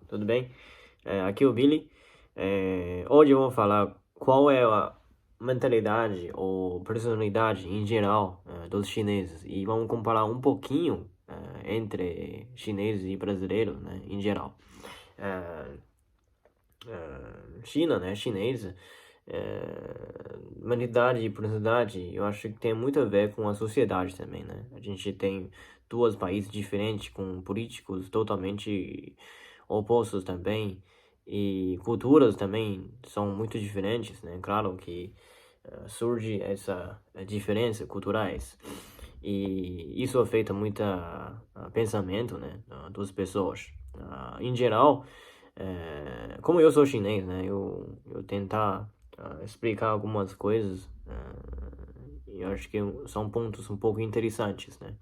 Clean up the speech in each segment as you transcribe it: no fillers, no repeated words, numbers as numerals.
tudo bem? Aqui é o Billy. Hoje eu vou falar qual é a mentalidade ou personalidade em geral dos chineses e vamos comparar um pouquinho entre chineses e brasileiros, né, em geral. Eh, China, né, chinesa, mentalidade e personalidade, eu acho que tem muito a ver com a sociedade também, né? A gente tem dois países diferentes com políticos totalmente opostos também e culturas também são muito diferentes, né? Claro que surge essa diferença culturais e isso afeta muito pensamento, né, das pessoas. Em geral, como eu sou chinês, né, eu tentar explicar algumas coisas e eu acho que são pontos um pouco interessantes, né.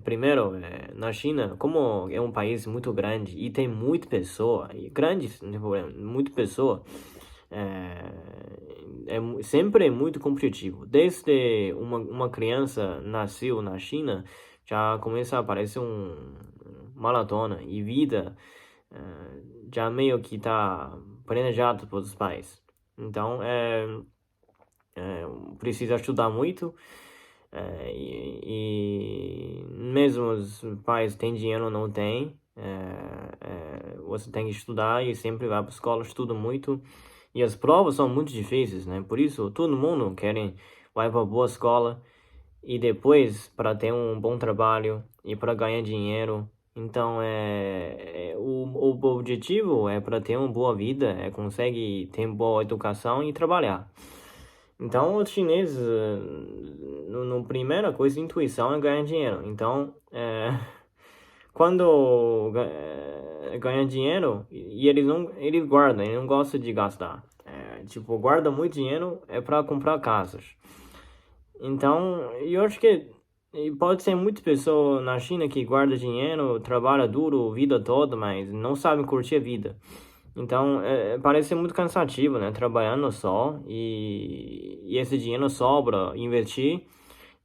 Primeiro, na China, como é um país muito grande e tem muita pessoa, e grandes, não tem problema, muita pessoa, sempre é muito competitivo. Desde uma criança nasceu na China, já começa a aparecer maratona e vida já meio que tá planejado pelos pais. Então, precisa estudar muito e mesmo os pais têm dinheiro ou não têm, você tem que estudar e sempre vai para a escola, estuda muito. E as provas são muito difíceis, né? Por isso, todo mundo vai para boa escola e depois para ter um bom trabalho e para ganhar dinheiro. Então, o objetivo é para ter uma boa vida, consegue ter boa educação e trabalhar. Então, os chineses, no primeira coisa, intuição é ganhar dinheiro. Então, quando ganha dinheiro e eles guardam, eles não gostam de gastar. Tipo, guarda muito dinheiro é para comprar casas. Então, eu acho que pode ser muita pessoa na China que guarda dinheiro, trabalha duro a vida toda, mas não sabe curtir a vida. Então, parece ser muito cansativo, né? Trabalhando só e esse dinheiro sobra, investir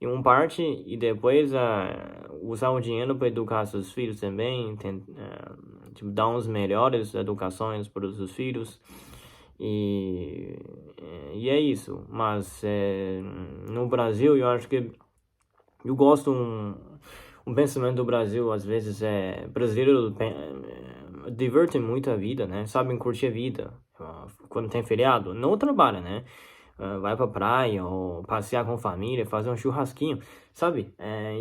em uma parte e depois usar o dinheiro para educar seus filhos também, tipo, dar uns melhores educações para os seus filhos. E é isso. Mas no Brasil, eu acho que eu gosto um pensamento do Brasil, às vezes brasileiro divertem muito a vida, né? Sabem curtir a vida. Quando tem feriado, não trabalha, né? Vai pra praia ou passear com a família, fazer um churrasquinho, sabe?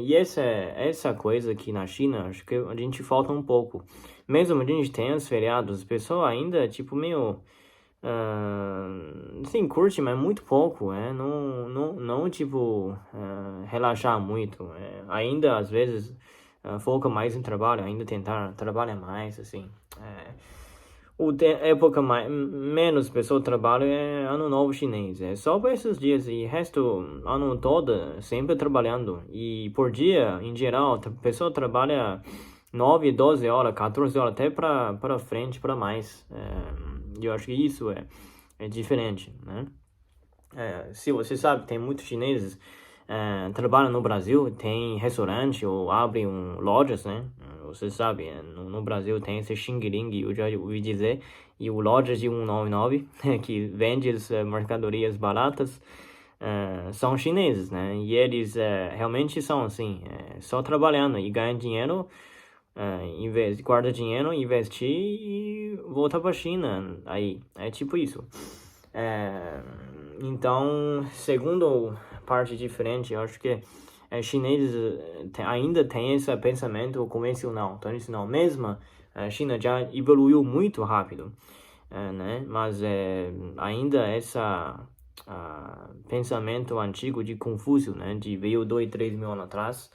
E essa coisa aqui na China, acho que a gente falta um pouco. Mesmo a gente tem os feriados, as pessoas ainda, tipo, meio sim, curte, mas muito pouco, não tipo, relaxar muito, ainda às vezes foca mais em trabalho, ainda tentar trabalhar mais, assim, época menos pessoa trabalha é ano novo chinês, é só por esses dias e resto, ano todo, sempre trabalhando, e por dia, em geral, a pessoa trabalha 9 12 horas, 14 horas, até para frente, para mais. Eu acho que isso é diferente, né? Se você sabe, tem muitos chineses trabalham no Brasil, tem restaurante ou abrem lojas, né? Você sabe, no Brasil tem esse Xing Ling, eu já ouvi dizer, e o Lojas de 199, que vende as mercadorias baratas, são chineses, né? E eles realmente são assim, só trabalhando e ganham dinheiro, guarda dinheiro, investir e voltar para a China. Aí, é tipo isso. Então, segundo parte diferente, eu acho que chineses ainda tem esse pensamento convencional, tradicional. Mesmo a China já evoluiu muito rápido, né? Mas ainda pensamento antigo de Confúcio, né? De veio 2, 3 mil anos atrás,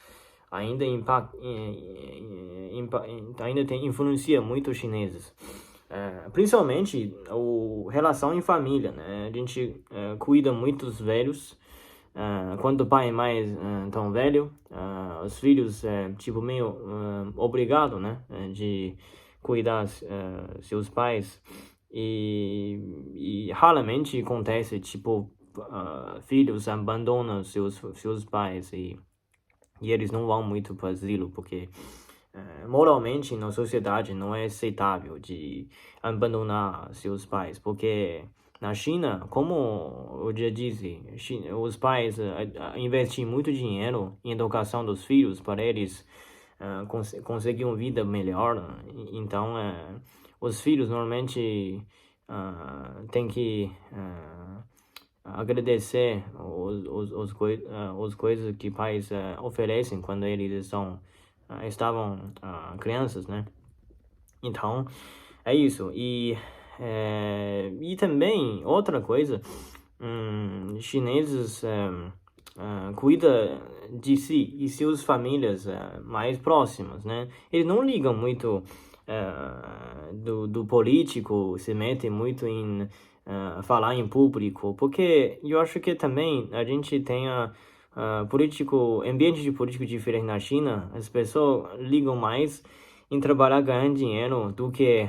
ainda ainda influencia muito os chineses. Principalmente a relação em família, né? A gente cuida muito dos velhos. Quando o pai é mais tão velho, os filhos tipo meio obrigado, né? De cuidar seus pais e raramente acontece tipo filhos abandonam seus pais e eles não vão muito para asilo porque moralmente na sociedade não é aceitável de abandonar seus pais, porque na China, como eu já disse, os pais investem muito dinheiro em educação dos filhos para eles conseguir uma vida melhor. Então, os filhos normalmente têm que agradecer os coisas que pais oferecem quando eles estavam crianças, né? Então, é isso. E também, outra coisa, chineses cuidam de si e suas famílias mais próximas, né? Eles não ligam muito do político, se metem muito em falar em público, porque eu acho que também a gente tem ambiente de político diferente na China, as pessoas ligam mais em trabalhar ganhando dinheiro do que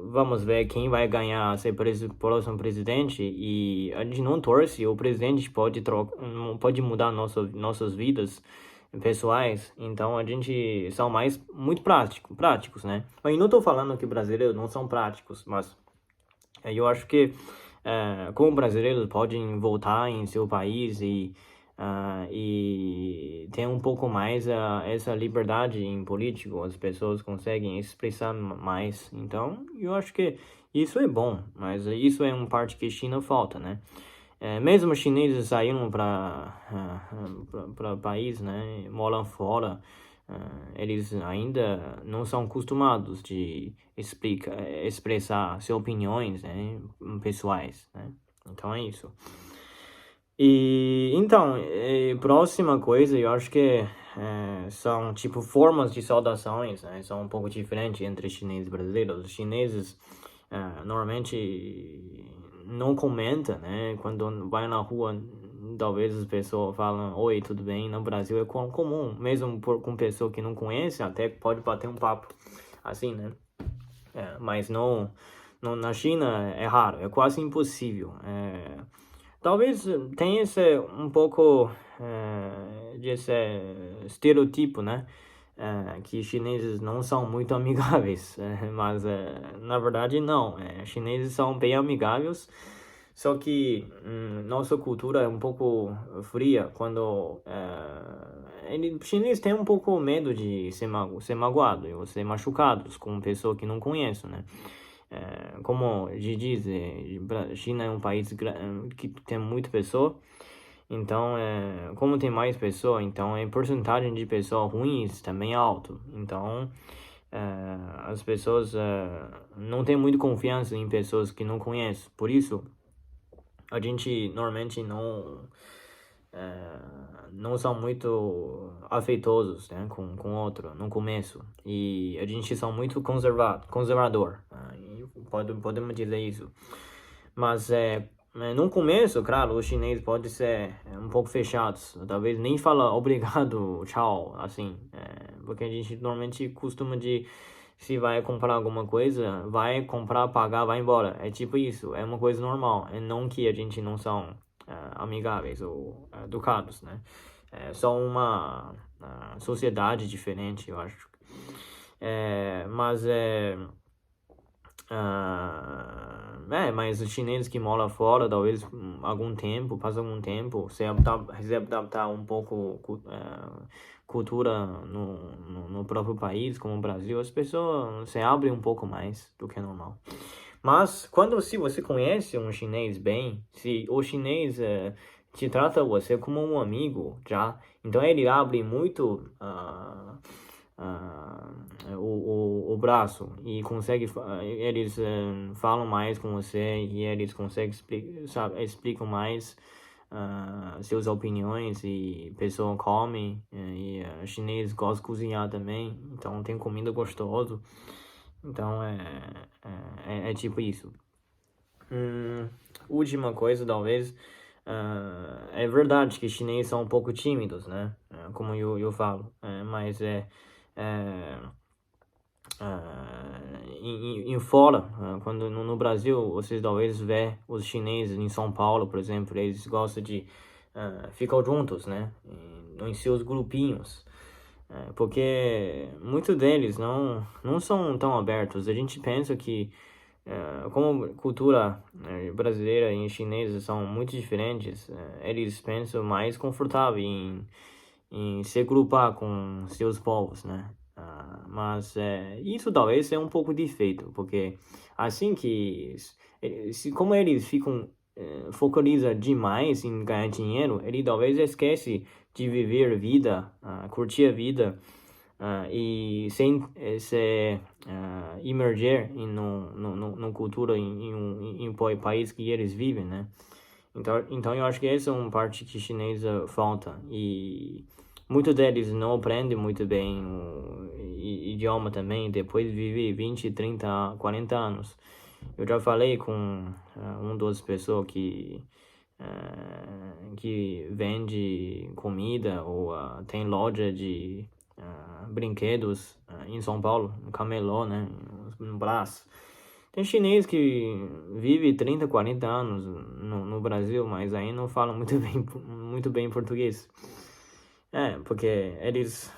vamos ver quem vai ganhar ser próximo presidente, e a gente não torce, o presidente pode mudar nossas vidas pessoais, então a gente são mais muito práticos, né? Mas eu não estou falando que brasileiros não são práticos, mas eu acho que como brasileiros podem voltar em seu país e ter um pouco mais essa liberdade em político, as pessoas conseguem expressar mais. Então, eu acho que isso é bom, mas isso é uma parte que a China falta, né? Mesmo os chineses saíram para país, né, moram fora, eles ainda não são acostumados de expressar suas opiniões, né, pessoais, né? Então é isso. E então, próxima coisa, eu acho que são tipo formas de saudações, né? São um pouco diferentes entre chineses e brasileiros. Os chineses normalmente não comentam, né? Quando vai na rua, talvez as pessoas falam oi, tudo bem. No Brasil é comum, mesmo com pessoa que não conhece, até pode bater um papo assim, né? Mas na China é raro, é quase impossível. Talvez tenha esse um pouco desse estereotipo, né? Que chineses não são muito amigáveis, mas na verdade não. Chineses são bem amigáveis, só que nossa cultura é um pouco fria quando chineses têm um pouco medo de ser magoado ou ser machucados com pessoa que não conhece, né? Como diz, China é um país que tem muita pessoa, então como tem mais pessoas, então a porcentagem de pessoas ruins também é alto. Então as pessoas não têm muita confiança em pessoas que não conhecem. Por isso a gente normalmente não são muito afeitosos, né, com outro no começo, e a gente são muito conservador, podemos dizer isso. Mas no começo, claro, os chineses podem ser um pouco fechados, talvez nem fala obrigado, tchau, assim, porque a gente normalmente costuma de se vai comprar alguma coisa, vai comprar, pagar, vai embora. É tipo isso, é uma coisa normal. É não que a gente não são amigáveis ou educados, né? É só uma sociedade diferente, eu acho. Mas os chineses que moram fora, talvez passa algum tempo, se adaptar um pouco cultura no próprio país, como o Brasil, as pessoas se abrem um pouco mais do que é normal. Mas se você conhece um chinês bem, se o chinês te trata você como um amigo já, então ele abre muito o braço e eles falam mais com você e eles conseguem explicam mais suas opiniões, e pessoa come e chinês gosta de cozinhar também, então tem comida gostosa, então é tipo isso. Última coisa, talvez, é verdade que chineses são um pouco tímidos, né? Como eu falo, mas em fora, quando no Brasil, vocês talvez vê os chineses em São Paulo, por exemplo, eles gostam de ficar juntos, né? Em seus grupinhos. Porque muitos deles não são tão abertos. A gente pensa que, como cultura brasileira e chinesa são muito diferentes, eles pensam mais confortável em se agrupar com seus povos, né? Mas isso talvez seja um pouco defeito, porque assim que, como eles ficam focaliza demais em ganhar dinheiro, ele talvez esquece de viver vida, curtir a vida, e sem se imerger no cultura em um país que eles vivem, né? Então eu acho que essa é uma parte que chinesa falta e muitos deles não aprendem muito bem o idioma também, depois de viver 20, 30, 40 anos. Eu já falei com uma das pessoas que vende comida ou tem loja de brinquedos em São Paulo, no Camelô, né, no Brás. Tem chinês que vive 30, 40 anos no Brasil, mas aí não fala muito bem português. Porque eles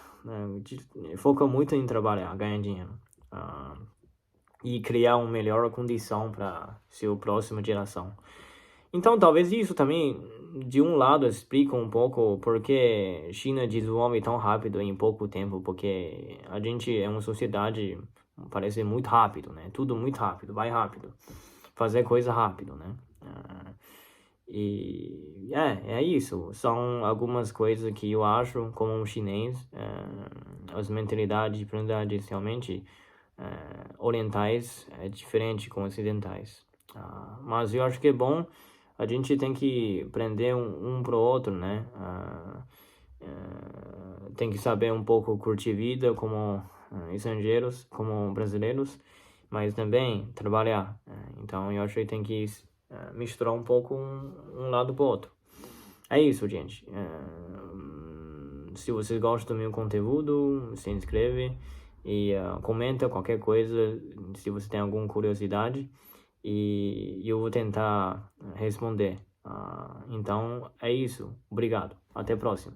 focam muito em trabalhar, ganhar dinheiro. E criar uma melhor condição para sua próxima geração. Então, talvez isso também, de um lado, explica um pouco por que China desenvolve tão rápido em pouco tempo, porque a gente é uma sociedade, parece muito rápido, né? Tudo muito rápido, vai rápido, fazer coisa rápido, né? É isso. São algumas coisas que eu acho, como um chinês, as mentalidades realmente orientais é diferente com ocidentais. Mas eu acho que é bom, a gente tem que aprender um pro outro, né? Tem que saber um pouco curtir vida como estrangeiros, como brasileiros, mas também trabalhar. Então eu acho que tem que misturar um pouco um lado pro outro. É isso, gente. Se vocês gostam do meu conteúdo, se inscreve e comenta qualquer coisa se você tem alguma curiosidade e eu vou tentar responder. Então é isso. Obrigado. Até a próxima.